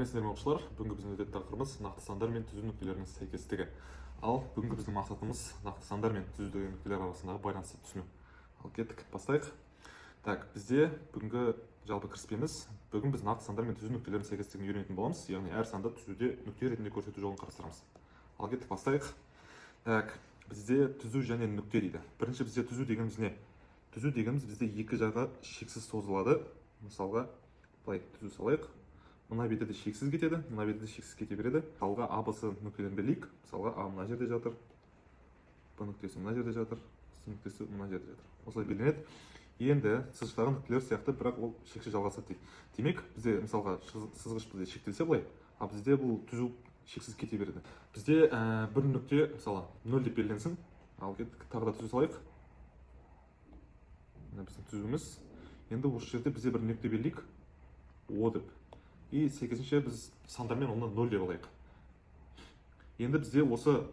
сәлеметсіздер ме оқушылар? Бүгінгі біздің өтетін тақырыбымыз нақты сандар мен түзу нүктелерінің сәйкестігі. Ал бүгінгі біздің мақсатымыз нақты сандар мен түзу нүктелер арасындағы байланысты түсіну. Ал кеттік, бастайық. Так, бізде бүгінгі жалпы кіріспеміз. Бүгін біз нақты сандар мен түзу нүктелердің сәйкестігін үйренетін боламыз, яғни әр санды түзуде нүкте ретінде көрсету жолын қарастырамыз. Ал кеттік, бастайық. Так, бізде түзу және нүкте дейді. Бірінші бізде түзу дегеніміз не? Түзу дегеніміз бізде екі жағы шексіз созылады. Мысалға, былай түзу салайық. Мына беті де шексіз кетеді, мына беті де шексіз кете береді. Мысалға А, Б, С нүктелерін белгілейік. Мысалға А мына жерде жатыр, Б нүктесі мына жерде жатыр, С нүктесі мына жерде жатыр. Осылай белгіленеді. Енді сызықтағы нүктелер сияқты, бірақ ол шексіз жалғасады дейді. Демек, бізде мысалға сызғыш бізде шектелсе былай, а бізде бұл түзу шексіз кете береді. Бізде бір нүкте, мысалы, 0 деп белгіленсін. Ал кеттік, тағы да түзу салайық. Мына біздің түзуіміз. Енді осы жерде бізде бір нүкте белгілейік. О деп. И сәйкесінше біз сандармен оны 0 деп алайық. Енді бізде осы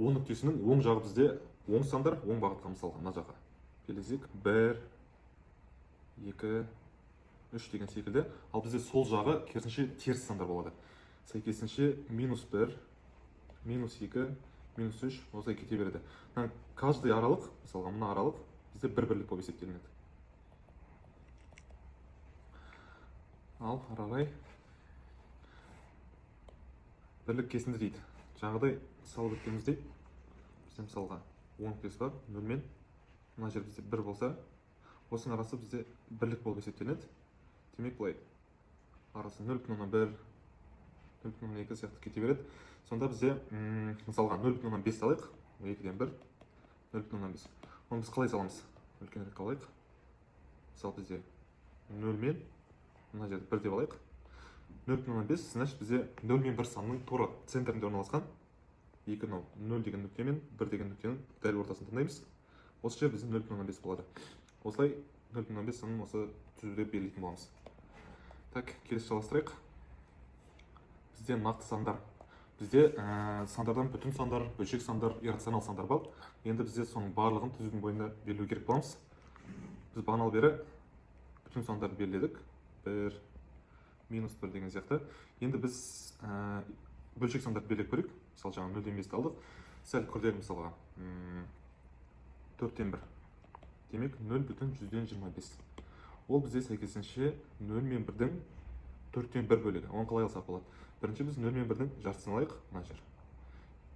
О нүктесінің оң жағы бізде оң сандар, оң бағытқа мысалға мына жаққа. Келесек 1, 2, 3 деген секілді. Ал бізде сол жағы керісінше теріс сандар болады. Сәйкесінше -1, -2, -3 осылай кете береді. Каждый аралық, мысалға мына аралық бізде бір бірлік болып есептелінеді. Ал ары қарай бірлік кесінді дейді. Жаңағыдай салып өткеніміздей, бізде мысалға оң нүктесі бар, 0 мен мына жер бізде 1 болса, осының арасы бізде бірлік болып есептелінеді. Демек былай арасы 0,1, 0,2 сияқты кете береді. Сонда бізде мысалға 0,5 алайық, 2-ден 1, 0,5. Оны біз қалай саламыз? Үлкенірек қалайық. Мысалы бізде 0 мен мына жерде 1 деп алайық. 0,5, значит бізде 0 мен 1 санының тура центрінде орналасқан. 0 деген нүкте мен 1 деген нүктенің дәл ортасын таңдаймыз. Осы жер біздің 0,5 болады. Осылай 0,5 санын осы түзуде белгілейтін боламыз. Так, келесі жалғастырайық. Бізде нақты сандар. Бізде сандардан бүтін сандар, бөлшек сандар, иррационал сандар бар. Енді бізде соның барлығын түзудің бойында белгілеу керек боламыз. Біз бағаналы бері бүтін сандарды белгіледік. 1, -1 деген сияқты. Енді біз бөлшек сандарды белгілеп көрейік. Мысалы жаңа 0-ден 5-ті алдық. Сәл күрделі мысалға 4-тен 1. Демек 0,125. Ол бізде сәйкесінше 0 мен 1-дің 4-тен 1 бөлігі. Оны қалай алсақ болады? Бірінші біз 0 мен 1-дің жартысын алайық, мына жер.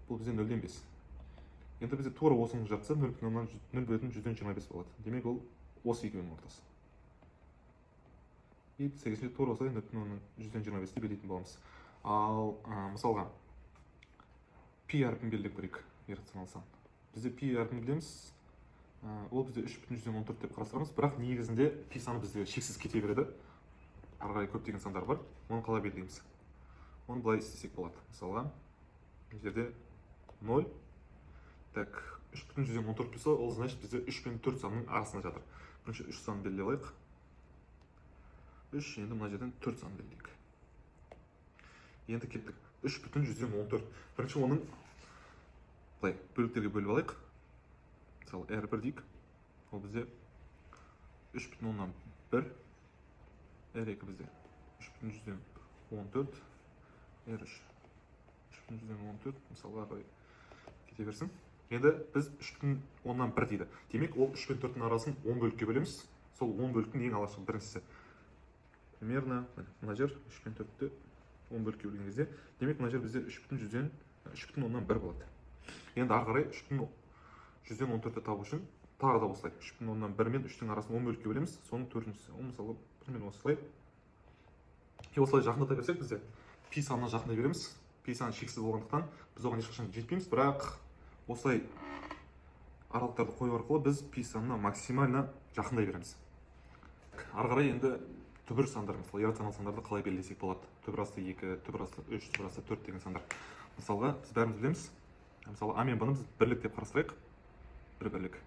Бұл бізде 0-ден 5. Енді бізде тура осының жартысы 0,125 болады. Демек ол осы екеуінің ортасы. И сәйкесінше тура осылай 0,125-ті белгілейтін боламыз. Ал мысалға пи әрпін белгілеп көрейік, иррационал сан. Бізде пи әрпін білеміз. Ол бізде 3,114 деп қарастырамыз, бірақ негізінде пи саны бізде шексіз кете береді. Ары қарай көптеген сандар бар. Оны қалай белгілейміз? Оны былай істесек болады. Мысалға бұл жерде 0. Так, 3,114 болса, ол значит бізде 3 пен 4 санның арасында жатыр. Бірінші 3 санын белгілей алайық. 3, енді мына жерден 4 санын белгілейік. Енді кеттік. 3,114. Бірінші оның былай бөліктерге бөліп алайық. Мысалы R1 дейік. Ол бізде 3,1, R2 бізде 3,114, R3 3,114, мысалға ағай кете берсін. Енді біз 3,1 дейді. Демек ол 3 пен 4-дің арасын 10 бөлікке бөлеміз. Сол 10 бөліктің ең алғашқы біріншісі. Примерно мына жер 3 пен 4-ті 10 бөлікке бөлген кезде, демек мына жер бізде 3,1 болады. Енді ары қарай 3,114-ті табу үшін тағы да осылай 3,1 мен 3-тің арасын 10 бөлікке бөлеміз. Соның төртіншісі. Ол мысалы примерно осылай. Осылай жақындата берсек бізде пи санына жақындай береміз. Пи саны шексіз болғандықтан біз оған ешқашан жетпейміз, бірақ осылай аралықтарды қою арқылы біз пи санына максимально жақындай береміз. Ары қарай енді түбір сандар, мысалы иррационал сандарды қалай белгілесек болады? Түбір асты 2, түбір асты 3, түбір асты 4 деген сандар. Мысалға біз бәріміз білеміз. Мысалы А мен Б-ны біз бірлік деп қарастырайық. Бір бірлік.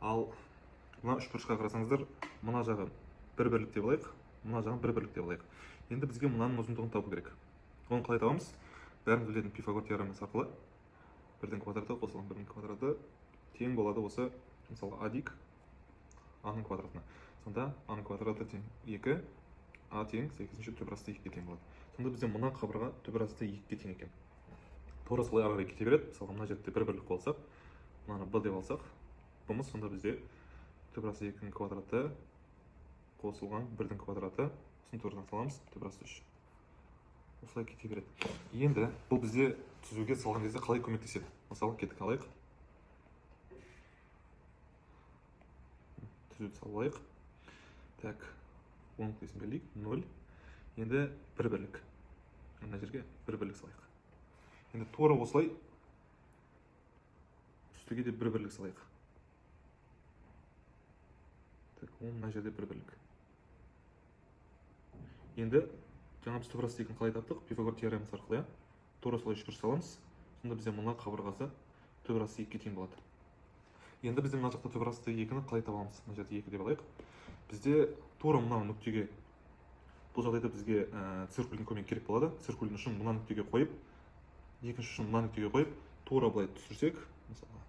Ал мына үшбұрышқа қарасаңыздар, мына жағы бір бірлік деп алайық, мына жағын бір бірлік деп алайық. Енді бізге мынаның ұзындығын табу керек. Оны қалай табамыз? Бәріміз білетін Пифагор теоремасы арқылы 1-дің квадраты қосылған 1-дің квадраты тең болады осы, мысалы А дейік, А-ның квадратына. Сонда А-ның квадраты тең 2, А тең сәйкесінше түбір асты 2-ге тең болады. сонда бізде мына қабырға түбірасты 2-ге тең екен. Тура солай ары қарай кете береді. Мысалға мына жерде бір бірлік болсақ, мынаны b деп алсақ, бұмыз сонда бізде түбірасты 2-нің квадраты қосылған 1-дің квадраты, сосын төртін саламыз, түбірасты 3. Осылай кете береді. Енді бұл бізде түзуге салған кезде қалай көмектеседі? Мысалы, кеттік алайық. Түзуді салайық. Так, 10 нүктесін белгілейік, 0. Енді бір бірлік. Мына жерге бір бірлік салайық. Енді тура осылай үстіге де бір бірлік салайық. Так, мына жерде бір бірлік. Енді жаңа біз түбірасты 2-ні қалай таптық? Пифагор теоремасы арқылы, тура солай үшбұрыш саламыз. Сонда бізде мына қабырғасы түбірасты 2-ге тең болады. Енді бізде мына жақта түбірасты 2-ні қалай табамыз? Мына жерде 2 деп алайық. Бізде тура мына нүктеге, бұл жағдайда бізге циркульдің көмегі керек болады. Циркульдің ұшын мына нүктеге қойып, екінші ұшын мына нүктеге қойып, тура былай түсірсек, мысалы,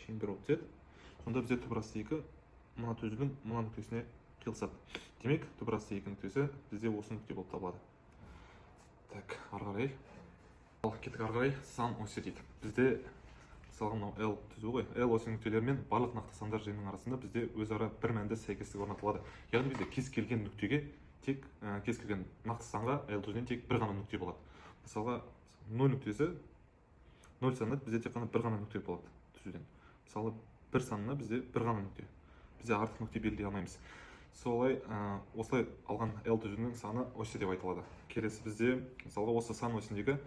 шеңбер болып түседі. Сонда бізде түбірасты 2 мына түзудің мына нүктесіне қиылысады. Демек, түбірасты 2 нүктесі бізде осы нүкте болып табылады. Так, ары қарай. Кеттік ары қарай, сан оси дейді. Бізде мысалға мынау L түзу ғой. L оси нүктелері мен барлық нақты сандар жиынының арасында бізде өзара бір мәнді сәйкестік орнатылады. Яғни бізде кез келген нүктеге тек кез келген нақты санға L түзуден тек бір ғана нүкте болады. Мысалға 0 нүктесі 0 санында бізде тек қана бір ғана нүкте болады түзуден. Мысалы 1 санына бізде бір ғана нүкте. Бізде артық нүкте белгілей алмаймыз. Солай осылай алған L түзуінің саны оси деп айтылады. Келесі бізде мысалға осы сан осіндегі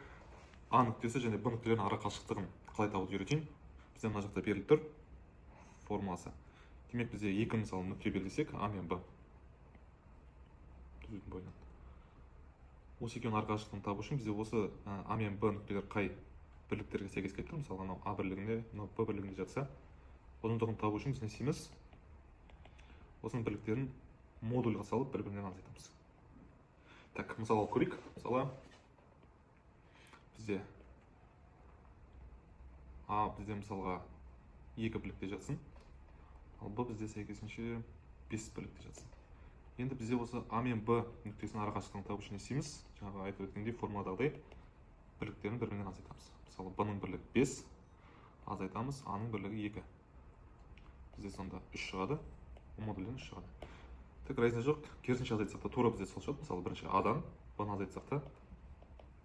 А нүктесі және Б нүктелерінің ара қашықтығын қалай табуды үйретейін. Бізде мына жақта беріліп тұр формуласы. Демек бізде екі мысалы нүкте белгілесек, А мен Б түзудің бойынан. Осы екеуінің ара қашықтығын табу үшін бізде осы А мен Б нүктелер қай бірліктерге сәйкес келіп тұр. Мысалы мынау А бірлігінде, мынау Б бірлігінде жатса, ұзындығын табу үшін біз не істейміз? Осының бірліктерін модульға салып бір-бірінен азайтамыз. Так, мысалы көрейік. Мысалы бізде А бізде мысалға 2 бірлікте жатсын, ал Б бізде сәйкесінше 5 бірлікте жатсын. Енді бізде осы А мен Б нүктесінің ара қашықтығын табу үшін не істейміз? Жаңағы айтып өткендей формуладағыдай бірліктерін бір-бірінен азайтамыз. Мысалы Б-ның бірлігі 5, азайтамыз, А-ның бірлігі 2. Бізде сонда 3 шығады, модульден 3 шығады. Так, разница жоқ, керісінше азайтсақ та тура бізде сол шығады. Мысалы бірінші А-дан Б-ны азайтсақ та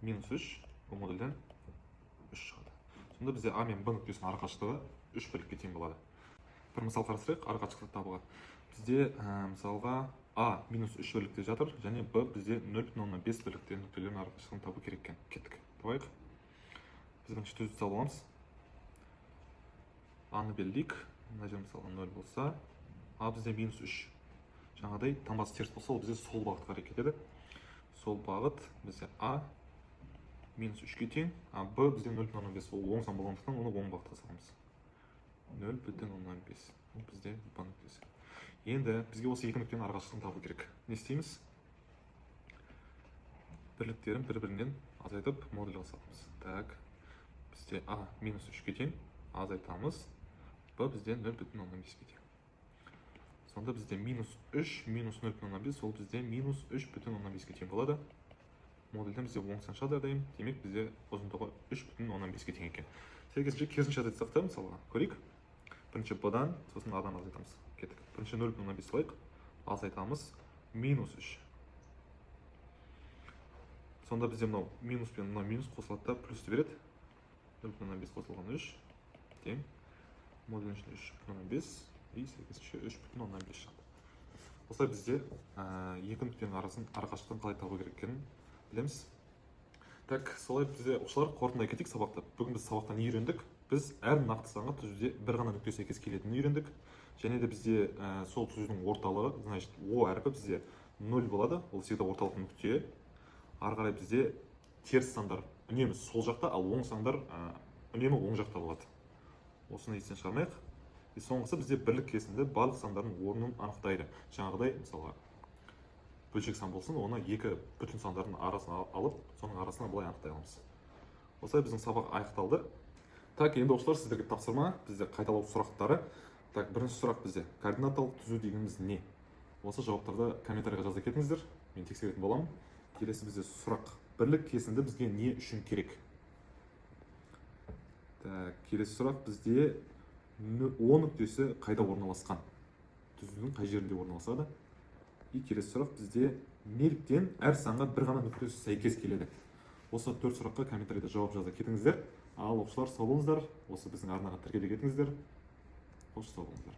-3, бұл модульден 3 шығады. Сонда бізде А мен Б нүктесінің ара қашықтығы 3 бірлікке тең болады. Бір мысал қарастырайық ара қашықтықты табуға. Бізде мысалға А -3 бірлікте жатыр, және Б бізде 0,5 бірлікте нүктелердің ара қашықтығын табу керек екен. Кеттік. Табайық. Біз бірінші түзуді салып аламыз. А-ны белгілейік. Мына жер мысалы 0 болса, А бізде -3. Жаңағыдай таңбасы теріс болса, ол бізде сол бағытқа қарай кетеді. Сол бағыт бізде А -3-ге тең, а Б бізде 0,5. Ол оң сан болғандықтан оны оң бағытқа саламыз. 0,5. Ол бізде Б нүктесі. Енді бізге осы екі нүктенің ара қашықтығын табу керек. Не істейміз? Бірліктерін бір-бірінен азайтып модульға саламыз. Так, бізде А -3-ге тең, азайтамыз. Б бізде 0,5-ге тең. Сонда бізде -3 -0,5, ол бізде -3,5-ге тең болады. Модульден бізде оң сан шығады әрдайым. Демек бізде ұзындығы 3,5-ге тең екен. Сәйкесінше керісінше азайтсақ та мысалға көрейік. Бірінші Б-дан, сосын А-дан азайтамыз. Кеттік. Бірінші 0,5 салайық. Азайтамыз -3. Сонда бізде мынау минус пен мынау минус қосылады да плюсті береді. 0,5 қосылған 3 тең. Модульдің ішінде 3,5 и сәйкесінше 3,5 шығады. Осылай бізде екі нүктенің ара қашықтығын қалай табу керек екенін білеміз. Так, солай бізде оқушылар қорытындылай кетейік сабақты. Бүгін біз сабақта не үйрендік? Біз әр нақты санға түзуде бір ғана нүкте сәйкес келетінін үйрендік. Және де бізде сол түзудің орталығы, значит, О әрпі бізде 0 болады. Ол всегда орталық нүкте. Ары қарай бізде теріс сандар үнемі сол жақта, ал оң сандар үнемі оң жақта болады. Осыны естен шығармайық. И соңғысы бізде бірлік кесінде барлық сандардың орнын анықтайды. Жаңағыдай, мысалға, бөлшек сан болсын, оны екі бүтін сандардың арасына алып, соның арасына былай анықтай аламыз. Осылай біздің сабақ аяқталды. Так, енді оқушылар, сіздерге тапсырма, бізде қайталау сұрақтары. Так, бірінші сұрақ бізде координаталық түзу дегеніміз не? Осы жауаптарды комментарийға жаза кетіңіздер, мен тексеретін боламын. Келесі бізде сұрақ. Бірлік кесінді бізге не үшін керек? Келесі сұрақ бізде О нүктесі қайда орналасқан? Түзудің қай жерінде орналасады? Келесі сұрақ бізде неліктен әр санға бір ғана нүктесі сәйкес келеді? Осы 4 сұраққа комментарийде жауап жаза кетіңіздер. Ал оқушылар, сау болыңыздар. Осы біздің арнаға тіркеле кетіңіздер. Қош сау болыңыздар.